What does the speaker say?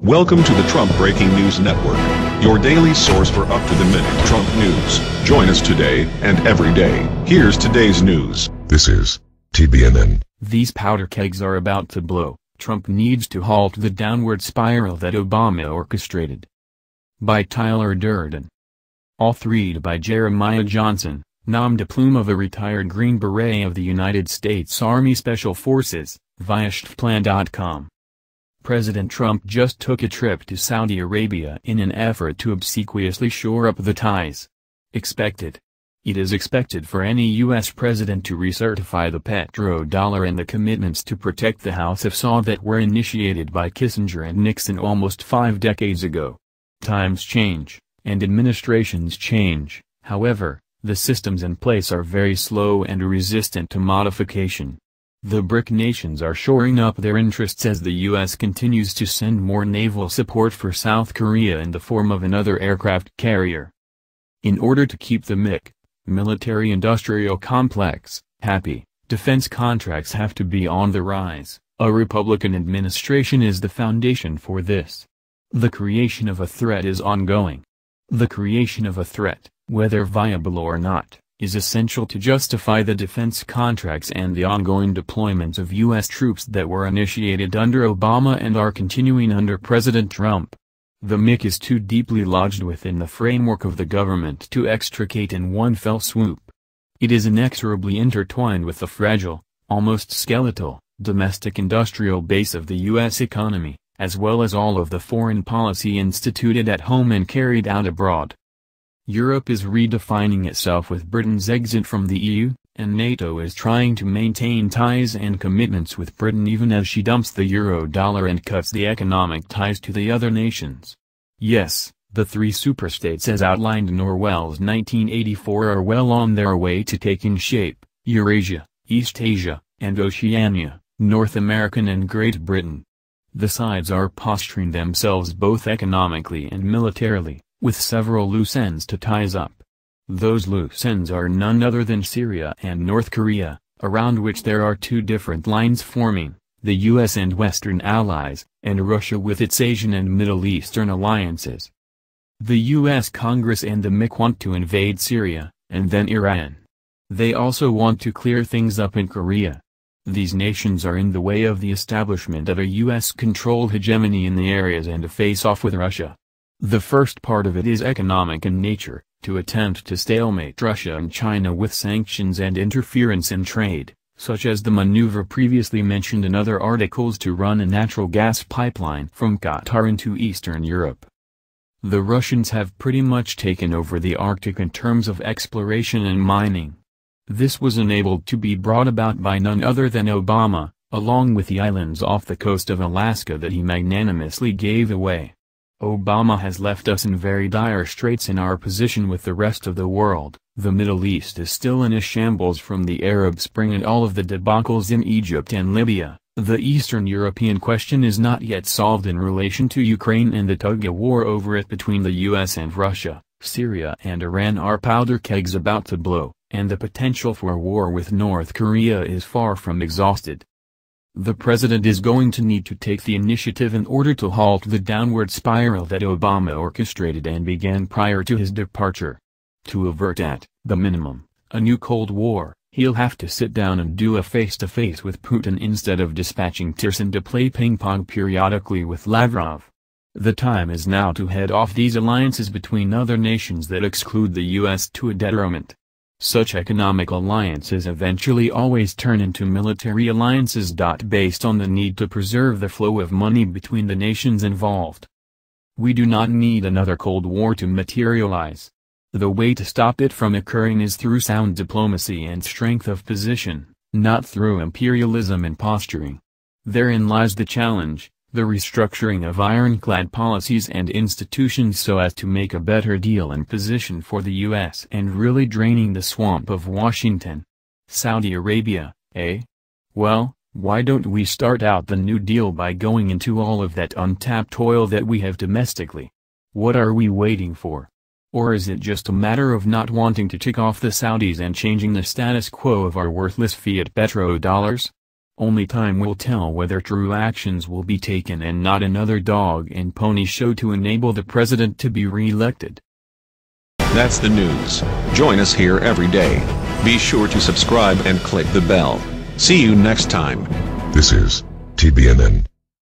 Welcome to the Trump Breaking News Network, your daily source for up-to-the-minute Trump news. Join us today and every day. Here's today's news. This is TBNN. These powder kegs are about to blow. Trump needs to halt the downward spiral that Obama orchestrated. By Tyler Durden. Authoreed by Jeremiah Johnson, nom de plume of a retired Green Beret of the United States Army Special Forces, via shtplan.com. President Trump just took a trip to Saudi Arabia in an effort to obsequiously shore up the ties. Expected. It is expected for any U.S. president to recertify the petrodollar and the commitments to protect the House of Saud that were initiated by Kissinger and Nixon almost 5 decades ago. Times change, and administrations change. However, the systems in place are very slow and resistant to modification. The BRIC nations are shoring up their interests as the U.S. continues to send more naval support for South Korea in the form of another aircraft carrier. In order to keep the MIC, military-industrial complex, happy, defense contracts have to be on the rise. A Republican administration is the foundation for this. The creation of a threat is ongoing. The creation of a threat, whether viable or not, is essential to justify the defense contracts and the ongoing deployments of U.S. troops that were initiated under Obama and are continuing under President Trump. The MIC is too deeply lodged within the framework of the government to extricate in one fell swoop. It is inexorably intertwined with the fragile, almost skeletal, domestic industrial base of the U.S. economy, as well as all of the foreign policy instituted at home and carried out abroad. Europe is redefining itself with Britain's exit from the EU, and NATO is trying to maintain ties and commitments with Britain even as she dumps the euro-dollar and cuts the economic ties to the other nations. Yes, the three superstates as outlined in Orwell's 1984 are well on their way to taking shape: Eurasia, East Asia, and Oceania, North America and Great Britain. The sides are posturing themselves both economically and militarily, with several loose ends to ties up. Those loose ends are none other than Syria and North Korea, around which there are two different lines forming, the US and Western allies, and Russia with its Asian and Middle Eastern alliances. The US Congress and the MIC want to invade Syria, and then Iran. They also want to clear things up in Korea. These nations are in the way of the establishment of a US-controlled hegemony in the areas and a face-off with Russia. The first part of it is economic in nature, to attempt to stalemate Russia and China with sanctions and interference in trade, such as the maneuver previously mentioned in other articles to run a natural gas pipeline from Qatar into Eastern Europe. The Russians have pretty much taken over the Arctic in terms of exploration and mining. This was enabled to be brought about by none other than Obama, along with the islands off the coast of Alaska that he magnanimously gave away. Obama has left us in very dire straits in our position with the rest of the world. The Middle East is still in a shambles from the Arab Spring and all of the debacles in Egypt and Libya. The Eastern European question is not yet solved in relation to Ukraine, and the tug-of-war over it between the US and Russia, Syria and Iran are powder kegs about to blow, and the potential for war with North Korea is far from exhausted. The president is going to need to take the initiative in order to halt the downward spiral that Obama orchestrated and began prior to his departure. To avert at the minimum, a new Cold War, he'll have to sit down and do a face-to-face with Putin instead of dispatching Tillerson to play ping-pong periodically with Lavrov. The time is now to head off these alliances between other nations that exclude the U.S. to a detriment. Such economic alliances eventually always turn into military alliances. Based on the need to preserve the flow of money between the nations involved. We do not need another Cold War to materialize. The way to stop it from occurring is through sound diplomacy and strength of position, not through imperialism and posturing. Therein lies the challenge. The restructuring of ironclad policies and institutions so as to make a better deal and position for the U.S. and really draining the swamp of Washington. Saudi Arabia, eh? Well, why don't we start out the New Deal by going into all of that untapped oil that we have domestically? What are we waiting for? Or is it just a matter of not wanting to tick off the Saudis and changing the status quo of our worthless fiat petrodollars? Only time will tell whether true actions will be taken and not another dog and pony show to enable the president to be re-elected. That's the news. Join us here every day. Be sure to subscribe and click the bell. See you next time. This is TBNN.